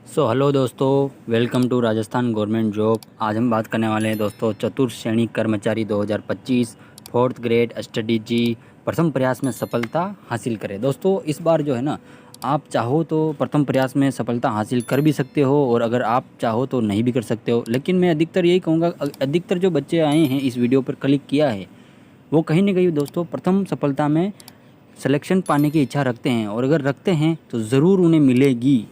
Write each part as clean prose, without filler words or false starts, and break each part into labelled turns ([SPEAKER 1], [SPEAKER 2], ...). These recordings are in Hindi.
[SPEAKER 1] हेलो दोस्तों, welcome to Rajasthan government job. आज हम बात करने वाले हैं दोस्तों चतुर्थ श्रेणी कर्मचारी 2025 फोर्थ ग्रेड स्ट्रेटेजी प्रथम प्रयास में सफलता हासिल करें। दोस्तों इस बार जो है ना, आप चाहो तो प्रथम प्रयास में सफलता हासिल कर भी सकते हो और अगर आप चाहो तो नहीं भी कर सकते हो। लेकिन मैं अधिकतर यही कहूँगा, अधिकतर जो बच्चे आए हैं इस वीडियो पर क्लिक किया है वो कहीं ना कहीं दोस्तों प्रथम सफलता में सिलेक्शन पाने की इच्छा रखते हैं, और अगर रखते हैं तो ज़रूर उन्हें मिलेगी।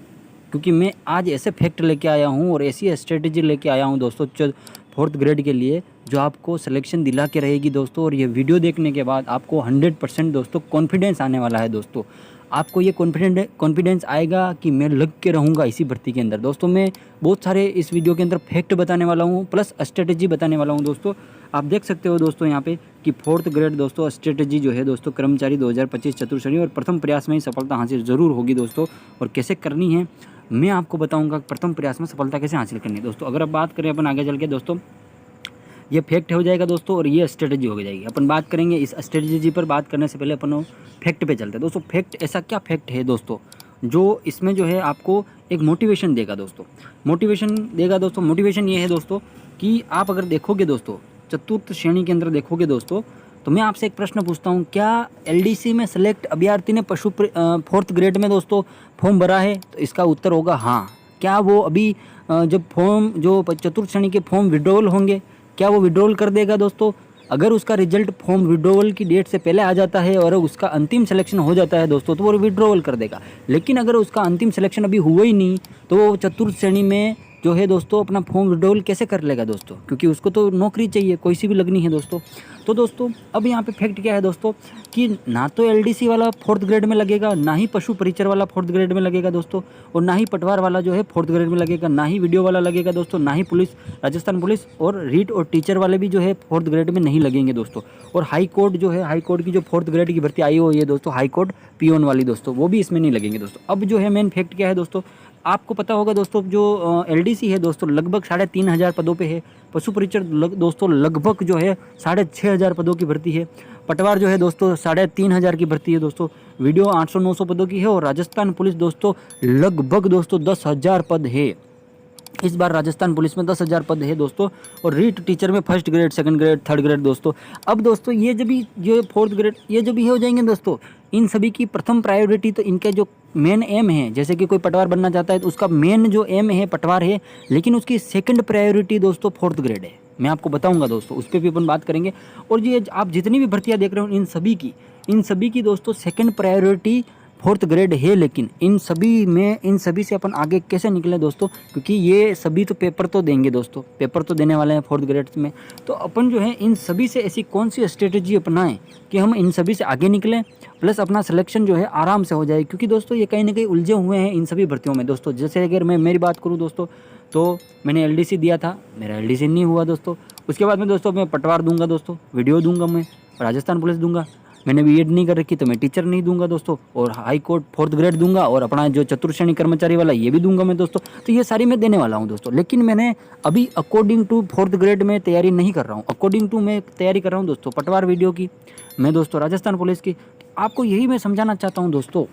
[SPEAKER 1] क्योंकि मैं आज ऐसे फैक्ट लेके आया हूँ और ऐसी स्ट्रेटेजी लेके आया हूँ दोस्तों फोर्थ ग्रेड के लिए, जो आपको सिलेक्शन दिला के रहेगी दोस्तों। और ये वीडियो देखने के बाद आपको 100% दोस्तों कॉन्फिडेंस आने वाला है दोस्तों। आपको ये कॉन्फिडेंस आएगा कि मैं लग के रहूँगा इसी भर्ती के अंदर। दोस्तों मैं बहुत सारे इस वीडियो के अंदर फैक्ट बताने वाला हूँ प्लस स्ट्रेटेजी बताने वाला हूँ दोस्तों। आप देख सकते हो दोस्तों यहाँ पे कि फोर्थ ग्रेड दोस्तों स्ट्रेटेजी जो है दोस्तों कर्मचारी 2025 चतुर्थ श्रेणी और प्रथम प्रयास में ही सफलता हासिल ज़रूर होगी दोस्तों। और कैसे करनी है मैं आपको बताऊंगा, प्रथम प्रयास में सफलता कैसे हासिल करनी है दोस्तों। अगर अब बात करें अपन आगे चल के दोस्तों, ये फैक्ट हो जाएगा दोस्तों और ये स्ट्रेटेजी हो जाएगी। अपन बात करेंगे इस स्ट्रेटेजी पर। बात करने से पहले अपन फैक्ट पे चलते हैं दोस्तों। फैक्ट ऐसा क्या फैक्ट है दोस्तों जो इसमें जो है आपको एक मोटिवेशन देगा दोस्तों। मोटिवेशन ये है दोस्तों कि आप अगर देखोगे दोस्तों चतुर्थ श्रेणी के अंदर देखोगे दोस्तों, तो मैं आपसे एक प्रश्न पूछता हूँ, क्या एलडीसी में सेलेक्ट अभ्यर्थी ने फोर्थ ग्रेड में दोस्तों फॉर्म भरा है? तो इसका उत्तर होगा हाँ। क्या वो अभी जब फॉर्म जो चतुर्थ श्रेणी के फॉर्म विड्रॉवल होंगे, क्या वो विड्रॉवल कर देगा दोस्तों? अगर उसका रिजल्ट फॉर्म विड्रॉवल की डेट से पहले आ जाता है और उसका अंतिम सिलेक्शन हो जाता है दोस्तों, तो वो विड्रॉवल कर देगा। लेकिन अगर उसका अंतिम सिलेक्शन अभी हुआ ही नहीं, तो वो चतुर्थ श्रेणी में जो है दोस्तों अपना फॉर्म विड्रॉवल कैसे कर लेगा दोस्तों? क्योंकि उसको तो नौकरी चाहिए, कोई सी भी लगनी है दोस्तों। तो दोस्तों अब यहाँ पे फैक्ट क्या है दोस्तों कि ना तो एलडीसी वाला फोर्थ ग्रेड में लगेगा, ना ही पशु परिचर वाला फोर्थ ग्रेड में लगेगा दोस्तों, और ना ही पटवार वाला जो है फोर्थ ग्रेड में लगेगा, ना ही वीडियो वाला लगेगा दोस्तों, ना ही पुलिस, राजस्थान पुलिस और रीट और टीचर वाले भी जो है फोर्थ ग्रेड में नहीं लगेंगे दोस्तों। और हाई कोर्ट जो है, हाई कोर्ट की जो फोर्थ ग्रेड की भर्ती आई हुई है दोस्तों, हाई कोर्ट पियोन वाली दोस्तों, वो भी इसमें नहीं लगेंगे दोस्तों। अब जो है मेन फैक्ट क्या है दोस्तों, आपको पता होगा दोस्तों जो एलडीसी है दोस्तों लगभग 3,500 पदों पे है। पशु परिचर दोस्तों लगभग जो है 6,500 पदों की भर्ती है। पटवार जो है दोस्तों 3,500 की भर्ती है दोस्तों। वीडियो 800-900 पदों की है। और राजस्थान पुलिस दोस्तों लगभग दोस्तों 10,000 पद है। इस बार राजस्थान पुलिस में 10,000 पद है दोस्तों। और रीट टीचर में first grade, second grade, third grade दोस्तों। अब दोस्तों ये जब भी जो फोर्थ ग्रेड ये जब भी हो जाएंगे दोस्तों, इन सभी की प्रथम प्रायोरिटी तो इनके जो मेन एम है, जैसे कि कोई पटवार बनना चाहता है तो उसका मेन जो एम है पटवार है, लेकिन उसकी सेकंड प्रायोरिटी दोस्तों फोर्थ ग्रेड है। मैं आपको बताऊंगा दोस्तों, उस पर भी अपन बात करेंगे। और ये आप जितनी भी भर्तियां देख रहे हो इन सभी की दोस्तों सेकंड प्रायोरिटी फोर्थ ग्रेड है। लेकिन इन सभी से अपन आगे कैसे निकले दोस्तों, क्योंकि ये सभी तो पेपर तो देंगे दोस्तों, पेपर तो देने वाले हैं फोर्थ ग्रेड में। तो अपन जो है इन सभी से ऐसी कौन सी स्ट्रेटेजी अपनाएं कि हम इन सभी से आगे निकलें, प्लस अपना सिलेक्शन जो है आराम से हो जाए। क्योंकि दोस्तों ये कहीं ना कहीं उलझे हुए हैं इन सभी भर्तियों में दोस्तों। जैसे अगर मैं मेरी बात करूँ दोस्तों, तो मैंने एलडीसी दिया था, मेरा एलडीसी नहीं हुआ दोस्तों। उसके बाद में दोस्तों मैं पटवार दूंगा दोस्तों, वीडियो दूंगा, मैं राजस्थान पुलिस दूंगा, मैंने बीएड नहीं कर रखी तो मैं टीचर नहीं दूंगा दोस्तों, और हाई कोर्ट फोर्थ ग्रेड दूंगा, और अपना जो चतुर्थ श्रेणी कर्मचारी वाला ये भी दूंगा मैं दोस्तों। तो ये सारी मैं देने वाला हूं दोस्तों। लेकिन मैंने अभी अकॉर्डिंग टू फोर्थ ग्रेड में तैयारी नहीं कर रहा हूं, अकॉर्डिंग टू मैं तैयारी कर रहा हूं दोस्तों पटवार वीडियो की, मैं दोस्तों राजस्थान पुलिस की। आपको यही मैं समझाना चाहता हूँ दोस्तों,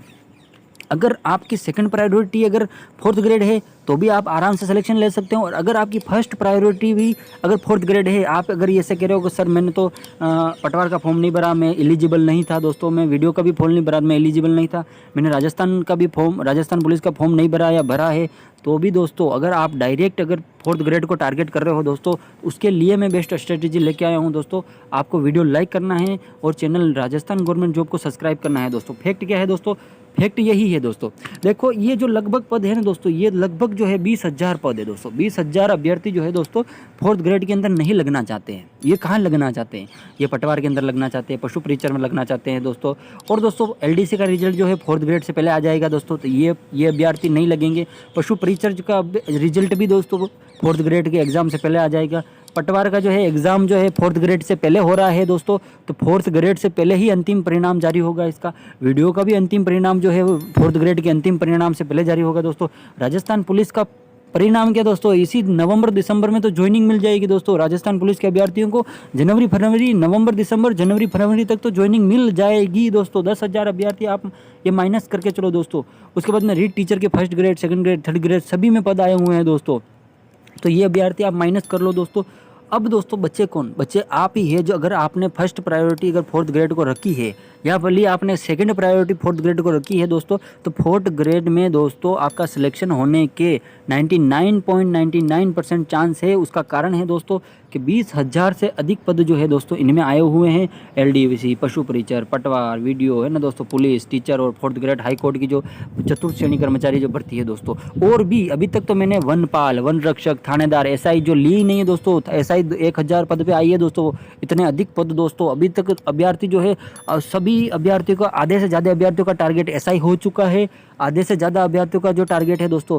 [SPEAKER 1] अगर आपकी सेकंड प्रायोरिटी अगर फोर्थ ग्रेड है तो भी आप आराम से सिलेक्शन ले सकते हो। और अगर आपकी फर्स्ट प्रायोरिटी भी अगर फोर्थ ग्रेड है, आप अगर ये से कह रहे हो कि सर मैंने तो पटवार का फॉर्म नहीं भरा, मैं एलिजिबल नहीं था दोस्तों, मैं वीडियो का भी फॉर्म नहीं भरा, मैं एलिजिबल नहीं था, मैंने राजस्थान का भी फॉर्म, राजस्थान पुलिस का फॉर्म नहीं भरा या भरा है, तो भी दोस्तों अगर आप डायरेक्ट अगर फोर्थ ग्रेड को टारगेट कर रहे हो दोस्तों, उसके लिए मैं बेस्ट स्ट्रेटेजी लेके आया हूँ दोस्तों। आपको वीडियो लाइक करना है और चैनल राजस्थान गवर्नमेंट जॉब को सब्सक्राइब करना है दोस्तों। फैक्ट क्या है दोस्तों, फैक्ट यही है दोस्तों। देखो ये जो लगभग पद है ना दोस्तों, ये लगभग जो है 20,000 पद है दोस्तों। 20,000 अभ्यर्थी जो है दोस्तों फोर्थ ग्रेड के अंदर नहीं लगना चाहते हैं। ये कहाँ लगना चाहते हैं? ये पटवार के अंदर लगना चाहते हैं, पशु परिचर में लगना चाहते हैं दोस्तों। और दोस्तों एलडीसी का रिजल्ट जो है फोर्थ ग्रेड से पहले आ जाएगा दोस्तों, तो ये अभ्यर्थी नहीं लगेंगे। पशु परिचर का रिजल्ट भी दोस्तों फोर्थ ग्रेड के एग्जाम से पहले आ जाएगा। पटवार का जो है एग्ज़ाम जो है फोर्थ ग्रेड से पहले हो रहा है दोस्तों, तो फोर्थ ग्रेड से पहले ही अंतिम परिणाम जारी होगा इसका। वीडियो का भी अंतिम परिणाम जो है वो फोर्थ ग्रेड के अंतिम परिणाम से पहले जारी होगा दोस्तों। राजस्थान पुलिस का परिणाम क्या दोस्तों, इसी नवंबर दिसंबर में तो ज्वाइनिंग मिल जाएगी दोस्तों राजस्थान पुलिस के अभ्यर्थियों को। जनवरी फरवरी, नवंबर दिसंबर, जनवरी फरवरी तक तो ज्वाइनिंग मिल जाएगी दोस्तों। 10,000 अभ्यर्थी आप ये माइनस करके चलो दोस्तों। उसके बाद में रीड टीचर के first grade, second grade, third grade सभी में पद आए हुए हैं दोस्तों। तो ये अभ्यर्थी आप माइनस कर लो दोस्तों। अब दोस्तों बच्चे कौन, बच्चे आप ही है जो अगर आपने फर्स्ट प्रायोरिटी अगर फोर्थ ग्रेड को रखी है या भले आपने सेकंड प्रायोरिटी फोर्थ ग्रेड को रखी है दोस्तों, तो फोर्थ ग्रेड में दोस्तों आपका सिलेक्शन होने के 99.99% चांस है। उसका कारण है दोस्तों कि 20,000 से अधिक पद जो है दोस्तों इनमें आए हुए हैं। LDVC, पशु परिचर, पटवार, वीडियो है ना दोस्तों, पुलिस, टीचर और फोर्थ ग्रेड हाई कोर्ट की जो चतुर्थ श्रेणी कर्मचारी जो भर्ती है दोस्तों। और भी अभी तक तो मैंने वनपाल, वन रक्षक, थानेदार, SI जो ली नहीं है दोस्तों। SI 1,000 पद पे आई है दोस्तों। इतने अधिक पद दोस्तों अभी तक अभ्यर्थी जो है सभी अभ्यर्थियों का, आधे से ज़्यादा अभ्यर्थियों का टारगेट SI हो चुका है। आधे से ज़्यादा अभ्यर्थियों का जो टारगेट है दोस्तों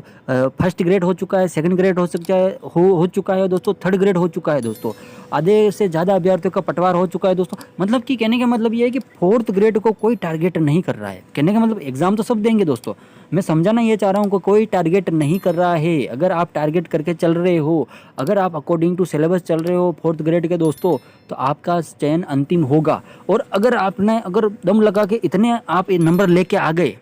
[SPEAKER 1] फर्स्ट ग्रेड हो चुका है, सेकंड ग्रेड हो चुका है दोस्तों, थर्ड ग्रेड हो चुका है दोस्तों। आधे से ज़्यादा अभ्यर्थियों का पटवार हो चुका है दोस्तों। मतलब कि कहने का मतलब ये है कि फोर्थ ग्रेड को कोई टारगेट नहीं कर रहा है। कहने का मतलब एग्जाम तो सब देंगे दोस्तों, मैं समझाना ये चाह रहा हूँ कि कोई टारगेट नहीं कर रहा है। अगर आप टारगेट करके चल रहे हो, अगर आप अकॉर्डिंग टू सिलेबस चल रहे हो फोर्थ ग्रेड के दोस्तों, तो आपका चयन अंतिम होगा। और अगर आपने अगर दम लगा के इतने आप नंबर लेके आ गए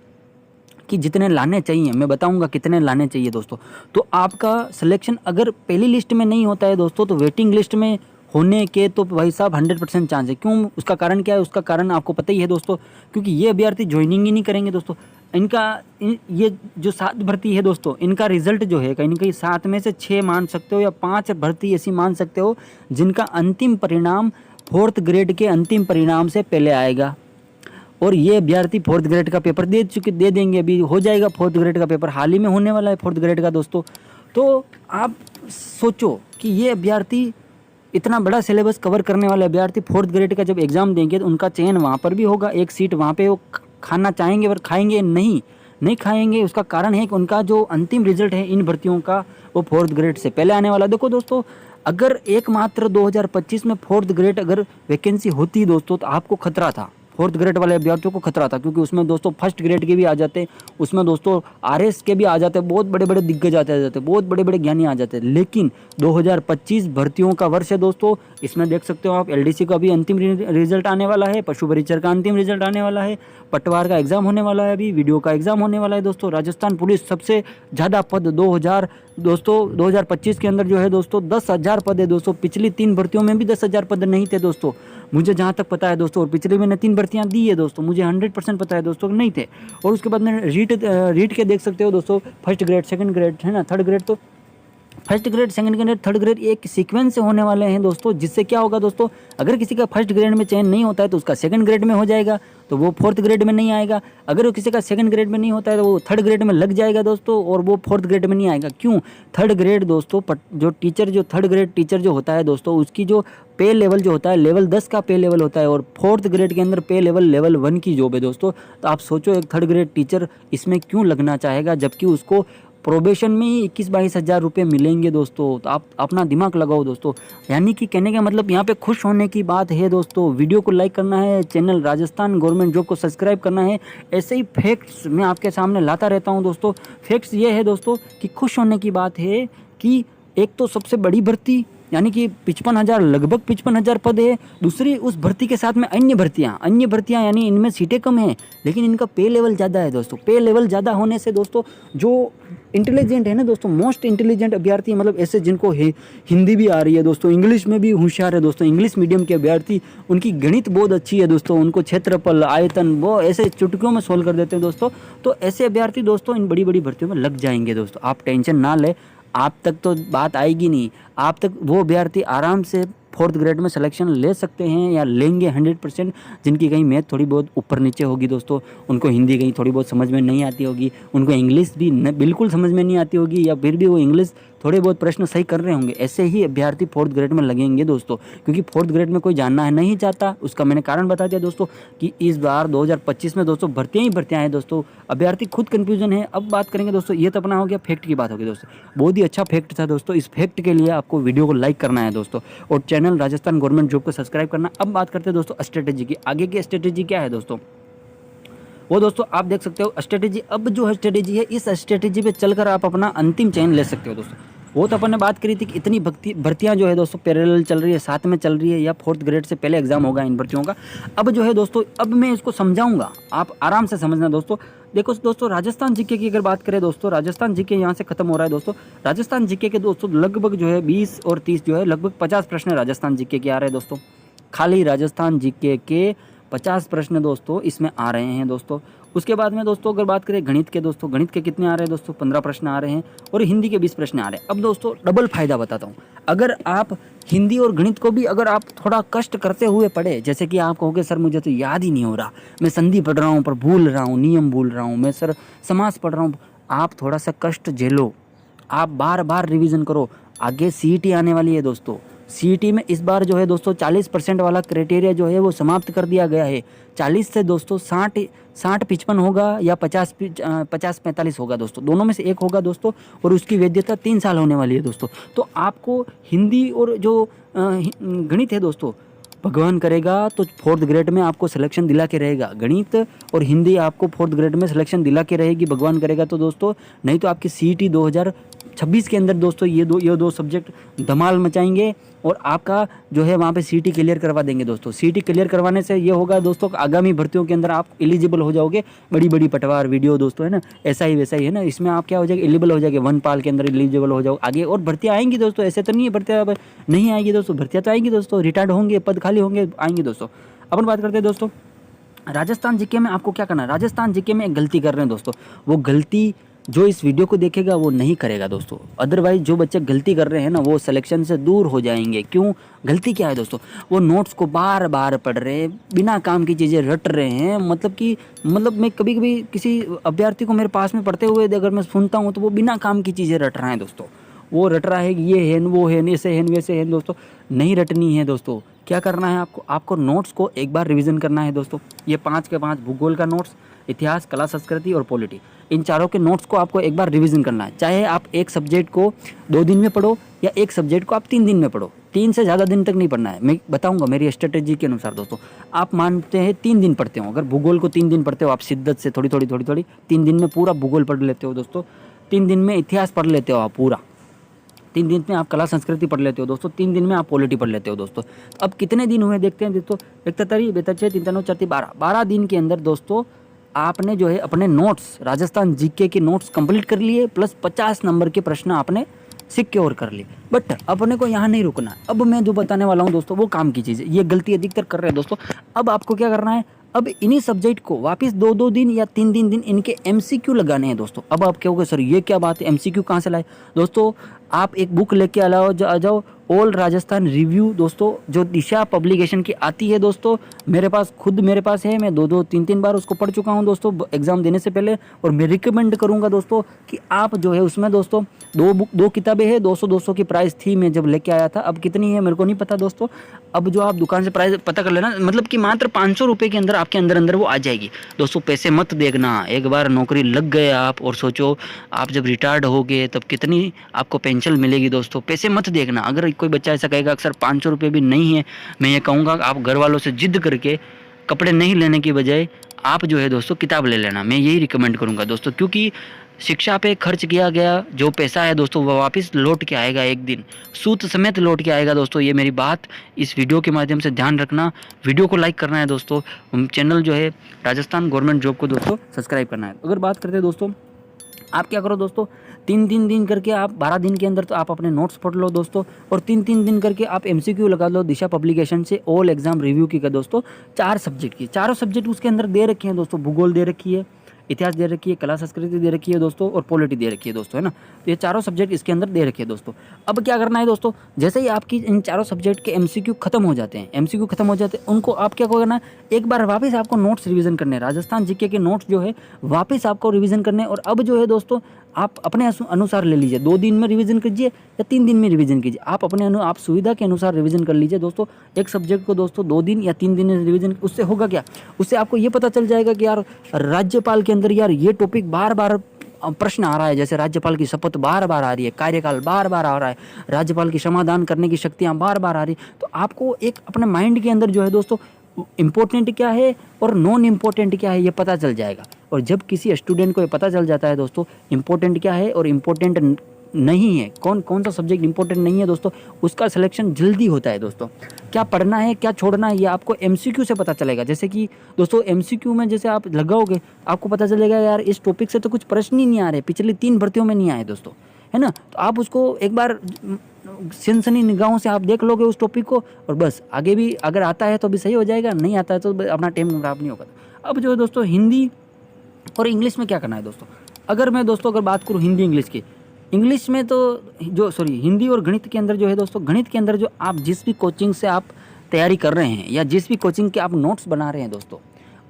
[SPEAKER 1] कि जितने लाने चाहिए, मैं बताऊंगा कितने लाने चाहिए दोस्तों, तो आपका सिलेक्शन अगर पहली लिस्ट में नहीं होता है दोस्तों, तो वेटिंग लिस्ट में होने के तो भाई साहब 100% चांस है। क्यों, उसका कारण क्या है, उसका कारण आपको पता ही है दोस्तों, क्योंकि ये अभ्यर्थी ज्वाइनिंग ही नहीं करेंगे दोस्तों। ये जो 7 भर्ती है दोस्तों, इनका रिजल्ट जो है कहीं ना कहीं 7 में से 6 मान सकते हो या 5 भर्ती ऐसी मान सकते हो जिनका अंतिम परिणाम फोर्थ ग्रेड के अंतिम परिणाम से पहले आएगा। और ये अभ्यर्थी फोर्थ ग्रेड का पेपर दे देंगे, अभी हो जाएगा फोर्थ ग्रेड का पेपर, हाल ही में होने वाला है फोर्थ ग्रेड का दोस्तों। तो आप सोचो कि ये अभ्यर्थी इतना बड़ा सिलेबस कवर करने वाले अभ्यर्थी फोर्थ ग्रेड का जब एग्ज़ाम देंगे तो उनका चयन वहाँ पर भी होगा। एक सीट वहाँ पे वो खाना चाहेंगे पर खाएंगे नहीं खाएंगे। उसका कारण है कि उनका जो अंतिम रिजल्ट है इन भर्तियों का वो फोर्थ ग्रेड से पहले आने वाला। देखो दोस्तों, अगर एकमात्र 2025 में फोर्थ ग्रेड अगर वैकेंसी होती दोस्तों, तो आपको खतरा था, फोर्थ ग्रेड वाले अभ्यर्थियों को खतरा था, क्योंकि उसमें दोस्तों फर्स्ट ग्रेड के भी आ जाते, उसमें दोस्तों RS के भी आ जाते, बहुत बड़े बड़े दिग्गज आ जाते, बहुत बड़े बड़े ज्ञानी आ जाते। लेकिन 2025 भर्तियों का वर्ष है दोस्तों। इसमें देख सकते हो आप LDC का भी अंतिम रिजल्ट आने वाला है, पशु परिचर का अंतिम रिजल्ट आने वाला है, पटवार का एग्जाम होने वाला है, अभी वीडियो का एग्जाम होने वाला है दोस्तों। राजस्थान पुलिस सबसे ज़्यादा पद 2025 के अंदर जो है दोस्तों 10,000 पद है दोस्तों। पिछली 3 भर्तियों में भी 10,000 पद नहीं थे दोस्तों, मुझे जहाँ तक पता है दोस्तों। और पिछले मैंने 3 भर्तियाँ दी है दोस्तों, मुझे 100% पता है दोस्तों नहीं थे। और उसके बाद में रीट के देख सकते हो दोस्तों, फर्स्ट ग्रेड, सेकंड ग्रेड है ना, थर्ड ग्रेड, तो first grade, second grade, third grade एक सीक्वेंस से होने वाले हैं दोस्तों। जिससे क्या होगा दोस्तों, अगर किसी का फर्स्ट ग्रेड में चयन नहीं होता है तो उसका सेकंड ग्रेड में हो जाएगा, तो वो फोर्थ ग्रेड में नहीं आएगा। अगर वो किसी का सेकंड ग्रेड में नहीं होता है तो वो थर्ड ग्रेड में लग जाएगा दोस्तों, और वो फोर्थ ग्रेड में नहीं आएगा। क्यों, थर्ड ग्रेड दोस्तों जो थर्ड ग्रेड टीचर जो होता है दोस्तों, उसकी जो पे लेवल जो होता है लेवल 10 का पे लेवल होता है, और फोर्थ ग्रेड के अंदर पे लेवल 1 की जॉब है दोस्तों। तो आप सोचो एक थर्ड ग्रेड टीचर इसमें क्यों लगना चाहेगा, जबकि उसको प्रोबेशन में ही 21-22 हज़ार रुपये मिलेंगे दोस्तों। तो आप अपना दिमाग लगाओ दोस्तों। यानी कि कहने का मतलब यहाँ पे खुश होने की बात है दोस्तों। वीडियो को लाइक करना है, चैनल राजस्थान गवर्नमेंट जॉब को सब्सक्राइब करना है। ऐसे ही फैक्ट्स मैं आपके सामने लाता रहता हूँ दोस्तों। फैक्ट्स ये है दोस्तों कि खुश होने की बात है कि एक तो सबसे बड़ी भर्ती यानी कि 55,000, लगभग 55,000 पद है। दूसरी उस भर्ती के साथ में अन्य भर्तियाँ यानी इनमें सीटें कम हैं, लेकिन इनका पे लेवल ज़्यादा है दोस्तों। पे लेवल ज़्यादा होने से दोस्तों जो इंटेलिजेंट है ना दोस्तों, मोस्ट इंटेलिजेंट अभ्यर्थी, मतलब ऐसे जिनको हिंदी भी आ रही है दोस्तों, इंग्लिश में भी होशियार है दोस्तों, इंग्लिश मीडियम के अभ्यर्थी, उनकी गणित बहुत अच्छी है दोस्तों, उनको क्षेत्रफल, आयतन वो ऐसे चुटकियों में सोल्व कर देते हैं दोस्तों। तो ऐसे अभ्यर्थी दोस्तों इन बड़ी बड़ी भर्तियों में लग जाएंगे दोस्तों। आप टेंशन ना लें, आप तक तो बात आएगी नहीं, आप तक वो अभ्यर्थी आराम से फोर्थ ग्रेड में सिलेक्शन ले सकते हैं या लेंगे 100%, जिनकी कहीं मैथ थोड़ी बहुत ऊपर नीचे होगी दोस्तों, उनको हिंदी कहीं थोड़ी बहुत समझ में नहीं आती होगी, उनको इंग्लिश भी बिल्कुल समझ में नहीं आती होगी, या फिर भी वो इंग्लिश थोड़े बहुत प्रश्न सही कर रहे होंगे, ऐसे ही अभ्यर्थी फोर्थ ग्रेड में लगेंगे दोस्तों। क्योंकि फोर्थ ग्रेड में कोई जानना है नहीं चाहता, उसका मैंने कारण बता दिया दोस्तों कि इस बार 2025 में दोस्तों भर्तियाँ हैं दोस्तों, अभ्यर्थी खुद कन्फ्यूजन है। अब बात करेंगे दोस्तों, ये तो अपना हो गया फैक्ट की बात होगी दोस्तों, बहुत ही अच्छा फैक्ट था दोस्तों। इस फैक्ट के लिए आपको वीडियो को लाइक करना है दोस्तों, और चैनल राजस्थान गवर्नमेंट जॉब को सब्सक्राइब करना। अब बात करते हैं दोस्तों स्ट्रेटेजी की, आगे की स्ट्रेटेजी क्या है दोस्तों। वो दोस्तों आप देख सकते हो स्ट्रेटेजी। अब जो है स्ट्रेटेजी है, इस स्ट्रेटेजी पे चलकर आप अपना अंतिम चयन ले सकते हो दोस्तों। वो तो अपन ने बात करी थी कि इतनी भर्तियां जो है दोस्तों पैरेलल चल रही है, साथ में चल रही है, या 4th ग्रेड से पहले एग्जाम होगा इन भर्तियों का। अब जो है दोस्तों, अब मैं इसको समझाऊंगा, आप आराम से समझना दोस्तों। देखो दोस्तों, राजस्थान जीके की अगर बात करें दोस्तों, राजस्थान जीके यहाँ से खत्म हो रहा है दोस्तों। राजस्थान जीके के दोस्तों लगभग जो है 20 और 30 जो है लगभग 50 प्रश्न राजस्थान जीके के आ रहे हैं दोस्तों। खाली राजस्थान जीके के 50 प्रश्न दोस्तों इसमें आ रहे हैं दोस्तों। उसके बाद में दोस्तों अगर बात करें गणित के दोस्तों, गणित के कितने आ रहे हैं दोस्तों, 15 प्रश्न आ रहे हैं, और हिंदी के 20 प्रश्न आ रहे हैं। अब दोस्तों डबल फायदा बताता हूँ, अगर आप हिंदी और गणित को भी अगर आप थोड़ा कष्ट करते हुए पढ़े, जैसे कि आप कहोगे सर मुझे तो याद ही नहीं हो रहा, मैं संधि पढ़ रहा हूँ पर भूल रहा हूँ, नियम भूल रहा हूँ, मैं सर समास पढ़ रहा हूँ, आप थोड़ा सा कष्ट झेलो, आप बार बार रिवीजन करो। आगे सीईटी आने वाली है दोस्तों। सीईटी में इस बार जो है दोस्तों 40% वाला क्राइटेरिया जो है वो समाप्त कर दिया गया है। 40 से दोस्तों 60-55 होगा या 50-45 होगा दोस्तों, दोनों में से एक होगा दोस्तों, और उसकी वैधता 3 साल होने वाली है दोस्तों। तो आपको हिंदी और जो गणित है दोस्तों, भगवान करेगा तो 4th ग्रेड में आपको सिलेक्शन दिला के रहेगा। गणित और हिंदी आपको 4th ग्रेड में सिलेक्शन दिला के रहेगी, भगवान करेगा तो दोस्तों। नहीं तो आपकी सीईटी 2026 के अंदर दोस्तों ये दो सब्जेक्ट धमाल मचाएंगे, और आपका जो है वहाँ पे सीईटी क्लियर करवा देंगे दोस्तों। सीईटी क्लियर करवाने से ये होगा दोस्तों, आगामी भर्तियों के अंदर आप एलिजिबल हो जाओगे। बड़ी बड़ी पटवार वीडियो दोस्तों है ना, ऐसा ही वैसा ही है ना, इसमें आप क्या हो जाएगा, एलिजिबल हो जाएंगे, वनपाल के अंदर एलिजिबल हो जाओ आगे। और भर्तियाँ आएंगी दोस्तों, ऐसे तो नहीं है भर्तियाँ नहीं आएगी दोस्तों, भर्तियाँ तो आएंगी दोस्तों, रिटायर्ड होंगे, पद खाली होंगे, आएंगे दोस्तों। अपन बात करते हैं दोस्तों राजस्थान जीके में आपको क्या करना है। राजस्थान जीके में एक गलती कर रहे हैं दोस्तों, वो गलती जो इस वीडियो को देखेगा वो नहीं करेगा दोस्तों। अदरवाइज जो बच्चे गलती कर रहे हैं ना, वो सिलेक्शन से दूर हो जाएंगे। क्यों, गलती क्या है दोस्तों, वो नोट्स को बार बार पढ़ रहे हैं, बिना काम की चीज़ें रट रहे हैं। मतलब मैं कभी कभी किसी अभ्यर्थी को मेरे पास में पढ़ते हुए अगर मैं सुनता हूँ तो वो बिना काम की चीज़ें रट रहे हैं दोस्तों। वो रट रहा है कि ये है वो है, ऐसे है वैसे है दोस्तों, नहीं रटनी है दोस्तों। क्या करना है आपको नोट्स को एक बार रिवीजन करना है दोस्तों। ये 5 के 5 भूगोल का नोट्स, इतिहास, कला, संस्कृति और पॉलिटी, इन चारों के नोट्स को आपको एक बार रिवीजन करना है। चाहे आप एक सब्जेक्ट को 2 दिन में पढ़ो या एक सब्जेक्ट को आप 3 दिन में पढ़ो, 3 से ज़्यादा दिन तक नहीं पढ़ना है। मैं बताऊंगा मेरी स्ट्रेटेजी के अनुसार दोस्तों। आप मानते हैं 3 दिन पढ़ते हो, अगर भूगोल को 3 दिन पढ़ते हो आप शिद्दत से, थोड़ी 3 दिन में पूरा भूगोल पढ़ लेते हो दोस्तों। 3 दिन में इतिहास पढ़ लेते हो आप पूरा, 3 दिन में आप कला संस्कृति पढ़ लेते हो दोस्तों, 3 दिन में आप पॉलिटी पढ़ लेते हो दोस्तों। अब कितने दिन हुए देखते हैं दोस्तों, 12 दिन के अंदर दोस्तों आपने जो है अपने नोट्स, राजस्थान जीके के नोट्स कंप्लीट कर लिए, प्लस 50 नंबर के प्रश्न आपने सिक्योर कर लिए। बट अपने को यहाँ नहीं रुकना। अब मैं जो बताने वाला हूँ दोस्तों वो काम की चीज़ है, ये गलती अधिकतर कर रहे हैं दोस्तों। अब आपको क्या करना है, अब इन्हीं सब्जेक्ट को वापस 2-2 दिन या 3-3 दिन इनके MCQ लगाने हैं दोस्तों। अब आप कहोगे सर ये क्या बात है, MCQ कहाँ से लाए दोस्तों। आप एक बुक लेके आ जाओ, ऑल राजस्थान रिव्यू दोस्तों, जो दिशा पब्लिकेशन की आती है दोस्तों। मेरे पास है, मैं 2-2, 3-3 बार उसको पढ़ चुका हूं दोस्तों एग्जाम देने से पहले। और मैं रिकमेंड करूंगा दोस्तों कि आप जो है उसमें दोस्तों 2 किताबें हैं, 200 की प्राइस थी मैं जब लेके आया था। अब कितनी है मेरे को नहीं पता दोस्तों, अब जो आप दुकान से प्राइस पता कर लेना, मतलब कि मात्र 500 रुपये के अंदर आपके अंदर वो आ जाएगी दोस्तों। पैसे मत देखना, एक बार नौकरी लग गए आप और सोचो आप जब रिटायर्ड हो गए तब कितनी आपको पेंशन मिलेगी दोस्तों। पैसे मत देखना। अगर कोई बच्चा ऐसा कहेगा सर 500 रुपये भी नहीं है, मैं ये कहूँगा आप घर वालों से जिद करके कपड़े नहीं लेने की बजाय आप जो है दोस्तों किताब ले लेना, मैं यही रिकमेंड करूँगा दोस्तों। क्योंकि शिक्षा पे खर्च किया गया जो पैसा है दोस्तों वो वापस लौट के आएगा, एक दिन सूद समेत लौट के आएगा दोस्तों। ये मेरी बात इस वीडियो के माध्यम से ध्यान रखना। वीडियो को लाइक करना है दोस्तों, चैनल जो है राजस्थान गवर्नमेंट जॉब को दोस्तों सब्सक्राइब करना है। अगर बात करते हैं दोस्तों, आप क्या करो दोस्तों, 3-3 दिन करके आप 12 दिन के अंदर तो आप अपने नोट्स पढ़ लो दोस्तों, और 3-3 दिन करके आप MCQ लगा लो दिशा पब्लिकेशन से ऑल एग्जाम रिव्यू की का दोस्तों। 4 सब्जेक्ट की, चारों सब्जेक्ट उसके अंदर दे रखे हैं दोस्तों। भूगोल दे रखी है, इतिहास दे रखी है, कला संस्कृति दे रखी है दोस्तों, और पॉलिटी दे रखी है दोस्तों, है ना। तो ये चारों सब्जेक्ट इसके अंदर दे रखे हैं दोस्तों। अब क्या करना है दोस्तों, जैसे ही आपकी इन चारों सब्जेक्ट के MCQ खत्म हो जाते हैं, उनको आप क्या करना है, एक बार वापस आपको नोट्स रिवीजन करने, राजस्थान जीके के नोट्स जो है वापस आपको रिवीजन करने। और अब जो है दोस्तों आप अपने अनुसार ले लीजिए, 2 दिन में रिवीजन कीजिए या 3 दिन में रिवीजन कीजिए, आप अपने आप सुविधा के अनुसार रिवीजन कर लीजिए दोस्तों। एक सब्जेक्ट को दोस्तों 2 दिन या 3 दिन में रिवीजन, उससे होगा क्या, उससे आपको ये पता चल जाएगा कि यार राज्यपाल के अंदर यार ये टॉपिक बार बार प्रश्न आ रहा है। जैसे राज्यपाल की शपथ बार बार आ रही है, कार्यकाल बार बार आ रहा है, राज्यपाल की समाधान करने की शक्तियाँ बार बार आ रही है। तो आपको एक अपने माइंड के अंदर जो है दोस्तों इम्पोर्टेंट क्या है और नॉन इम्पोर्टेंट क्या है ये पता चल जाएगा। और जब किसी स्टूडेंट को ये पता चल जाता है दोस्तों इम्पोर्टेंट क्या है और इम्पोर्टेंट नहीं है, कौन कौन सा सब्जेक्ट इंपॉर्टेंट नहीं है दोस्तों, उसका सिलेक्शन जल्दी होता है दोस्तों। क्या पढ़ना है क्या छोड़ना है ये आपको एमसीक्यू से पता चलेगा। जैसे कि दोस्तों एमसीक्यू में जैसे आप लगाओगे आपको पता चलेगा यार इस टॉपिक से तो कुछ प्रश्न ही नहीं आ रहे, पिछली 3 भर्तियों में नहीं आए दोस्तों, है ना। तो आप उसको एक बार सनसनी निगाहों से आप देख लोगे उस टॉपिक को और बस आगे भी अगर आता है तो भी सही हो जाएगा, नहीं आता है तो अपना टाइम खराब नहीं होगा। अब जो है दोस्तों हिंदी और इंग्लिश में क्या करना है दोस्तों, अगर मैं दोस्तों अगर बात करूँ हिंदी इंग्लिश की, इंग्लिश में तो जो हिंदी और गणित के अंदर जो है दोस्तों, गणित के अंदर जो आप जिस भी कोचिंग से आप तैयारी कर रहे हैं या जिस भी कोचिंग के आप नोट्स बना रहे हैं दोस्तों,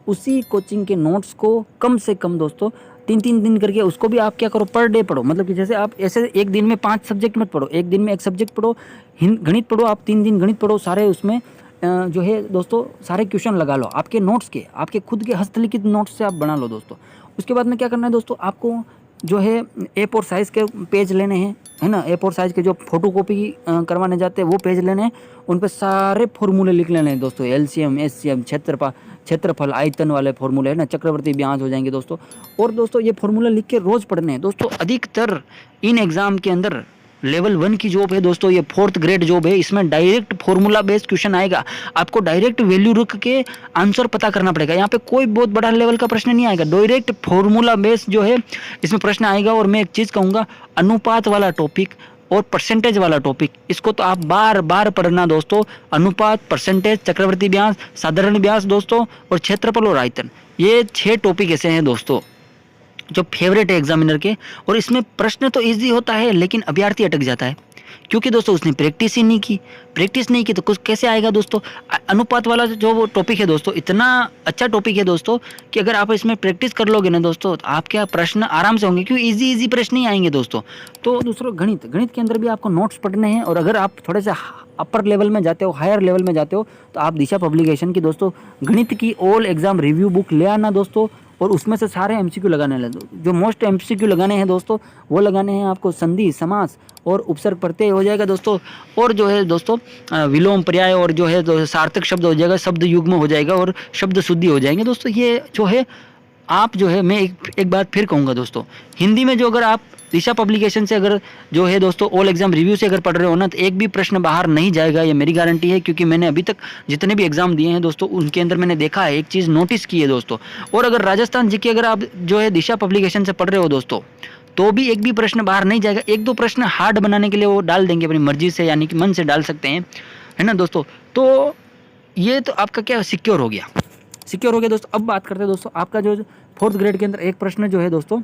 [SPEAKER 1] उसी कोचिंग के नोट्स को कम से कम दोस्तों 3-3 दिन करके उसको भी आप क्या करो पर डे पढ़ो। मतलब कि जैसे आप ऐसे एक दिन में 5 सब्जेक्ट मत पढ़ो, एक दिन में एक सब्जेक्ट पढ़ो, गणित पढ़ो, आप 3 दिन गणित पढ़ो, सारे उसमें जो है दोस्तों सारे क्वेश्चन लगा लो आपके नोट्स के, आपके खुद के हस्तलिखित नोट्स से आप बना लो दोस्तों। उसके बाद में क्या करना है दोस्तों, आपको जो है A4 साइज़ के पेज लेने हैं, है ना, A4 साइज़ के जो फोटो कॉपी करवाने जाते हैं वो पेज लेने हैं, उन पर सारे फॉर्मूले लिख लेने हैं दोस्तों, LCM SCM क्षेत्रफल आयतन वाले फॉर्मूले, है ना, चक्रवर्ती ब्याज हो जाएंगे दोस्तों। और दोस्तों ये फॉर्मूला लिख के रोज़ पढ़ने हैं दोस्तों। अधिकतर इन एग्ज़ाम के अंदर लेवल 1 की जॉब है दोस्तों, ये 4th ग्रेड जॉब है, इसमें डायरेक्ट फॉर्मूला बेस्ड क्वेश्चन आएगा, आपको डायरेक्ट वैल्यू रख के आंसर पता करना पड़ेगा। यहाँ पे कोई बहुत बड़ा लेवल का प्रश्न नहीं आएगा, डायरेक्ट फॉर्मूला बेस्ड जो है इसमें प्रश्न आएगा। और मैं एक चीज़ कहूँगा, अनुपात वाला टॉपिक और परसेंटेज वाला टॉपिक, इसको तो आप बार बार पढ़ना दोस्तों। अनुपात, परसेंटेज, चक्रवर्ती ब्याज, साधारण ब्याज दोस्तों, और क्षेत्रफल और आयतन, ये 6 टॉपिक ऐसे हैं दोस्तों जो फेवरेट है एग्जामिनर के। और इसमें प्रश्न तो इजी होता है लेकिन अभ्यर्थी अटक जाता है, क्योंकि दोस्तों उसने प्रैक्टिस ही नहीं की, प्रैक्टिस नहीं की तो कुछ कैसे आएगा दोस्तों। अनुपात वाला जो वो टॉपिक है दोस्तों, इतना अच्छा टॉपिक है दोस्तों कि अगर आप इसमें प्रैक्टिस कर लोगे ना दोस्तों तो आपके प्रश्न आराम से होंगे, क्योंकि इजी प्रश्न ही आएंगे दोस्तों। तो दूसरों गणित के अंदर भी आपको नोट्स पढ़ने हैं। और अगर आप थोड़े से अपर लेवल में जाते हो, हायर लेवल में जाते हो, तो आप दिशा पब्लिकेशन की दोस्तों गणित की ऑल एग्जाम रिव्यू बुक ले आना दोस्तों, और उसमें से सारे एमसीक्यू लगाने लगे। जो मोस्ट एमसीक्यू लगाने हैं दोस्तों वो लगाने हैं आपको, संधि, समास और उपसर्ग प्रत्यय हो जाएगा दोस्तों। और जो है दोस्तों विलोम, पर्याय और जो है सार्थक शब्द हो जाएगा, शब्द युग्म हो जाएगा और शब्द शुद्धि हो जाएंगे दोस्तों। ये जो है आप जो है, मैं एक बात फिर कहूँगा दोस्तों, हिंदी में जो अगर आप दिशा पब्लिकेशन से अगर जो है दोस्तों ऑल एग्जाम रिव्यू से अगर पढ़ रहे हो ना, तो एक भी प्रश्न बाहर नहीं जाएगा, ये मेरी गारंटी है। क्योंकि मैंने अभी तक जितने भी एग्जाम दिए हैं दोस्तों उनके अंदर मैंने देखा है, एक चीज़ नोटिस की है दोस्तों। और अगर राजस्थान जी के अगर आप जो है दिशा पब्लिकेशन से पढ़ रहे हो दोस्तों, तो भी एक भी प्रश्न बाहर नहीं जाएगा। 1-2 प्रश्न हार्ड बनाने के लिए वो डाल देंगे अपनी मर्जी से, यानी कि मन से डाल सकते हैं, है ना दोस्तों। तो ये तो आपका क्या सिक्योर हो गया दोस्तों। अब बात करते हैं दोस्तों आपका जो 4th ग्रेड के अंदर एक प्रश्न जो है दोस्तों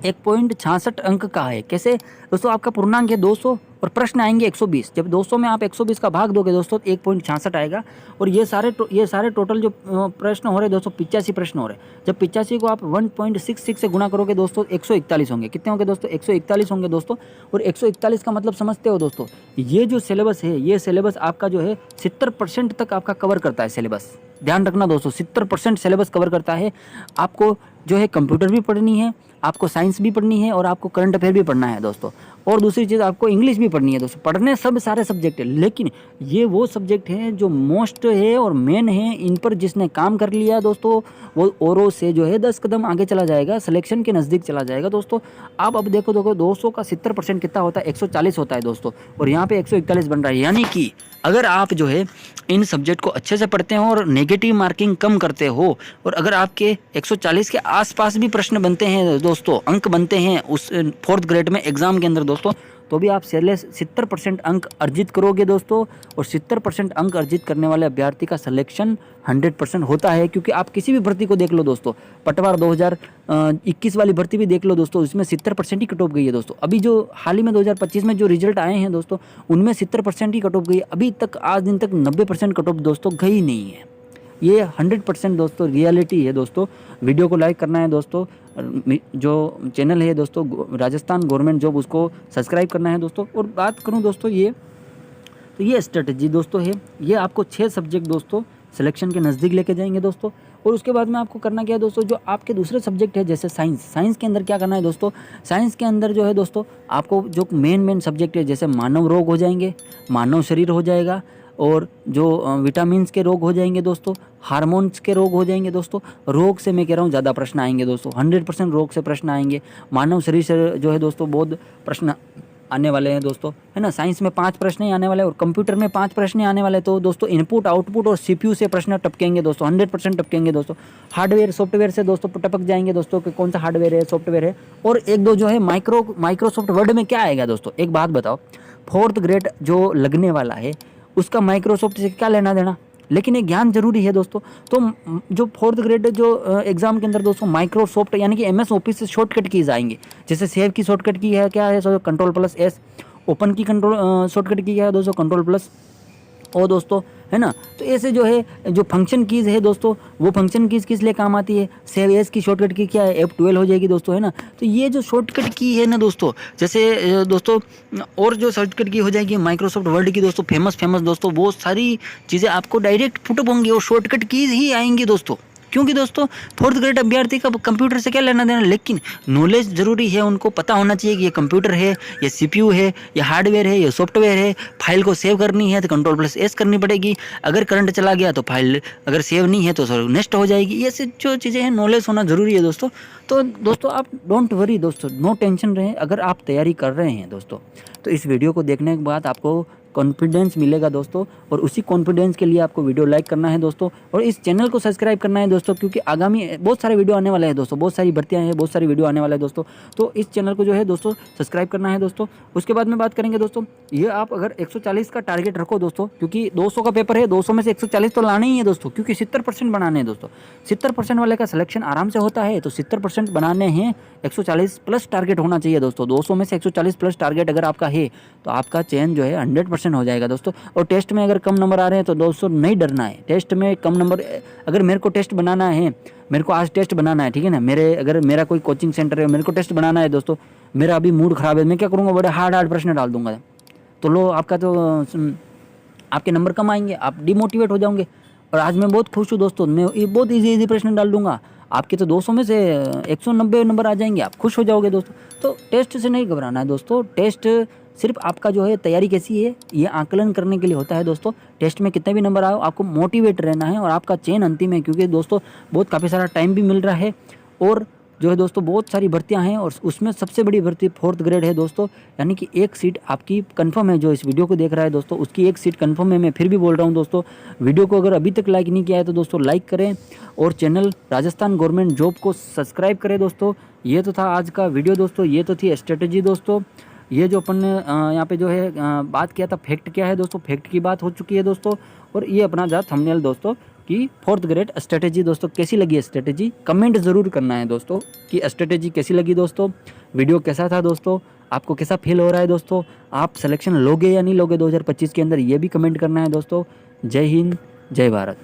[SPEAKER 1] 1.66 अंक का है। कैसे दोस्तों, आपका पूर्णांक है 200 और प्रश्न आएंगे 120। जब 200 में आप 120 का भाग दोगे दोस्तों तो 1.66 आएगा। और ये सारे टोटल जो प्रश्न हो रहे हैं दोस्तों 85 प्रश्न हो रहे हैं। जब 85 को आप 1.66 से गुणा करोगे दोस्तों 141 होंगे। कितने होंगे दोस्तों, 141 होंगे दोस्तों। और 141 का मतलब समझते हो दोस्तों, ये जो सिलेबस है, ये सिलेबस आपका जो है 70% तक आपका कवर करता है सिलेबस। ध्यान रखना दोस्तों, 70% सिलेबस कवर करता है। आपको जो है कंप्यूटर भी पढ़नी है, आपको साइंस भी पढ़नी है और आपको करंट अफेयर भी पढ़ना है दोस्तों। और दूसरी चीज़ आपको इंग्लिश भी पढ़नी है दोस्तों। पढ़ने सब सारे सब्जेक्ट है, लेकिन ये वो सब्जेक्ट हैं जो मोस्ट है और मेन है। इन पर जिसने काम कर लिया दोस्तों वो औरों से जो है 10 कदम आगे चला जाएगा, सिलेक्शन के नज़दीक चला जाएगा दोस्तों। आप अब देखो 200 का 70% कितना होता है, 140 होता है दोस्तों। और यहाँ पे 141 बन रहा है। यानी कि अगर आप जो है इन सब्जेक्ट को अच्छे से पढ़ते हो और नेगेटिव मार्किंग कम करते हो, और अगर आपके 140 के आसपास भी प्रश्न बनते हैं दोस्तों, अंक बनते हैं उस 4th ग्रेड में एग्जाम के अंदर दोस्तों, तो भी आप 70% अंक अर्जित करोगे दोस्तों। और 70% अंक अर्जित करने वाले अभ्यर्थी का सिलेक्शन 100% होता है। क्योंकि आप किसी भी भर्ती को देख लो दोस्तों, पटवार 2021 वाली भर्ती भी देख लो दोस्तों, इसमें 70% ही कट ऑफ गई है दोस्तों। अभी जो हाल ही में 2025 में जो रिजल्ट आए हैं दोस्तों, उनमें 70% ही कट ऑफ गई है। अभी तक आज दिन तक 90% कट ऑफ दोस्तों गई नहीं है। ये 100% दोस्तों रियलिटी है दोस्तों। वीडियो को लाइक करना है दोस्तों, जो चैनल है दोस्तों राजस्थान गवर्नमेंट जॉब, उसको सब्सक्राइब करना है दोस्तों। और बात करूं दोस्तों ये स्ट्रेटजी दोस्तों है, ये आपको 6 सब्जेक्ट दोस्तों सिलेक्शन के नज़दीक लेके जाएंगे दोस्तों। और उसके बाद में आपको करना क्या है दोस्तों, जो आपके दूसरे सब्जेक्ट है जैसे साइंस के अंदर क्या करना है दोस्तों, साइंस के अंदर जो है दोस्तों आपको जो मेन सब्जेक्ट है जैसे मानव रोग हो जाएंगे, मानव शरीर हो जाएगा, और जो विटामिन्स के रोग हो जाएंगे दोस्तों, हार्मोन्स के रोग हो जाएंगे दोस्तों। रोग से मैं कह रहा हूँ ज़्यादा प्रश्न आएंगे दोस्तों, 100% रोग से प्रश्न आएंगे। मानव शरीर से जो है दोस्तों बहुत प्रश्न आने वाले हैं दोस्तों, है ना। साइंस में 5 प्रश्न ही आने वाले हैं और कंप्यूटर में 5 प्रश्न ही आने वाले हैं। तो दोस्तों इनपुट आउटपुट और सीपीयू से प्रश्न टपकेंगे दोस्तों, 100% टपकेंगे दोस्तों। हार्डवेयर सॉफ्टवेयर से दोस्तों टपक जाएंगे दोस्तों कि कौन सा हार्डवेयर है सॉफ्टवेयर है। और एक दो जो है माइक्रोसॉफ्ट वर्ड में क्या आएगा दोस्तों, एक बात बताओ, 4th ग्रेड जो लगने वाला है उसका माइक्रोसॉफ्ट से क्या लेना देना, लेकिन ये ज्ञान जरूरी है दोस्तों। तो जो 4th ग्रेड जो एग्जाम के अंदर दोस्तों माइक्रोसॉफ्ट यानी कि MS ऑफिस से शॉर्टकट कीज आएंगे। जैसे सेव की शॉर्टकट की है क्या है Ctrl+S, ओपन की शॉर्टकट की है दोस्तों Ctrl+O दोस्तों, है ना। तो ऐसे जो है जो फंक्शन कीज़ है दोस्तों, वो फंक्शन कीज़ किस लिए काम आती है, सेव एस की शॉर्टकट की क्या है F12 हो जाएगी दोस्तों, है ना। तो ये जो शॉर्टकट की है ना दोस्तों, जैसे दोस्तों और जो शॉर्टकट की हो जाएगी माइक्रोसॉफ्ट वर्ड की दोस्तों, फेमस दोस्तों, वो सारी चीज़ें आपको डायरेक्ट पुटअप होंगी और शॉर्टकट कीज़ ही आएंगी दोस्तों। क्योंकि दोस्तों 4th ग्रेड अभ्यर्थी का कंप्यूटर से क्या लेना देना, लेकिन नॉलेज जरूरी है, उनको पता होना चाहिए कि ये कंप्यूटर है, ये सीपीयू है, ये हार्डवेयर है, ये सॉफ्टवेयर है। फाइल को सेव करनी है तो Ctrl+S करनी पड़ेगी, अगर करंट चला गया तो फाइल अगर सेव नहीं है तो नेक्स्ट हो जाएगी। ये सब जो चीज़ें हैं नॉलेज होना ज़रूरी है दोस्तों। तो दोस्तों आप डोंट वरी दोस्तों, नो टेंशन रहे, अगर आप तैयारी कर रहे हैं दोस्तों तो इस वीडियो को देखने के बाद आपको कॉन्फिडेंस मिलेगा दोस्तों। और उसी कॉन्फिडेंस के लिए आपको वीडियो लाइक करना है दोस्तों, और इस चैनल को सब्सक्राइब करना है दोस्तों, क्योंकि आगामी बहुत सारे वीडियो आने वाले हैं दोस्तों, बहुत सारी भर्तियां हैं, बहुत सारी वीडियो आने वाले हैं दोस्तों। तो इस चैनल को जो है दोस्तों सब्सक्राइब करना है दोस्तों। उसके बाद में बात करेंगे दोस्तों, ये आप अगर 140 का टारगेट रखो दोस्तों, क्योंकि 200 का पेपर है, 200 में से 140 तो लाना ही है दोस्तों, क्योंकि 70% बनाने हैं दोस्तों। 70% वाले का सिलेक्शन आराम से होता है, तो 70% बनाने हैं, 140 प्लस टारगेट होना चाहिए दोस्तों। 200 में से 140 प्लस टारगेट अगर आपका है तो आपका चयन जो है 100% हो जाएगा दोस्तों। और टेस्ट में अगर कम नंबर आ रहे हैं तो दोस्तों नहीं डरना है, टेस्ट में कम नंबर, अगर मेरे को टेस्ट बनाना है, मेरे को आज टेस्ट बनाना है, ठीक है ना, अगर मेरा कोई कोचिंग सेंटर है, मेरे को टेस्ट बनाना है दोस्तों, मेरा अभी मूड खराब है, मैं क्या करूँगा, बड़े हार्ड प्रश्न डाल दूंगा, तो लो आपका तो आपके नंबर कम आएंगे, आप डिमोटिवेट हो जाओगे। और आज मैं बहुत खुश हूँ दोस्तों, मैं ये बहुत इजी प्रश्न डाल दूंगा, आपके तो 200 में से 190 नंबर आ जाएंगे, आप खुश हो जाओगे दोस्तों। तो टेस्ट से नहीं घबराना है दोस्तों, टेस्ट सिर्फ आपका जो है तैयारी कैसी है ये आकलन करने के लिए होता है दोस्तों। टेस्ट में कितने भी नंबर आए आपको मोटिवेट रहना है और आपका चयन अंतिम है, क्योंकि दोस्तों बहुत काफ़ी सारा टाइम भी मिल रहा है और जो है दोस्तों बहुत सारी भर्तियां हैं, और उसमें सबसे बड़ी भर्ती 4th ग्रेड है दोस्तों, यानी कि एक सीट आपकी कंफर्म है। जो इस वीडियो को देख रहा है दोस्तों उसकी एक सीट कंफर्म है। मैं फिर भी बोल रहा हूं दोस्तों, वीडियो को अगर अभी तक लाइक नहीं किया है तो दोस्तों लाइक करें और चैनल राजस्थान गवर्नमेंट जॉब को सब्सक्राइब करें दोस्तों। ये तो था आज का वीडियो दोस्तों, ये तो थी स्ट्रेटेजी दोस्तों। ये जो अपन ने यहाँ पे जो है बात किया था, फैक्ट क्या है दोस्तों, फैक्ट की बात हो चुकी है दोस्तों। और ये अपना जा थंबनेल दोस्तों कि 4th ग्रेड स्ट्रेटेजी दोस्तों कैसी लगी स्ट्रेटेजी, कमेंट ज़रूर करना है दोस्तों कि स्ट्रेटेजी कैसी लगी दोस्तों, वीडियो कैसा था दोस्तों, आपको कैसा फील हो रहा है दोस्तों, आप सिलेक्शन लोगे या नहीं लोगे 2025 के अंदर, ये भी कमेंट करना है दोस्तों। जय हिंद, जय भारत।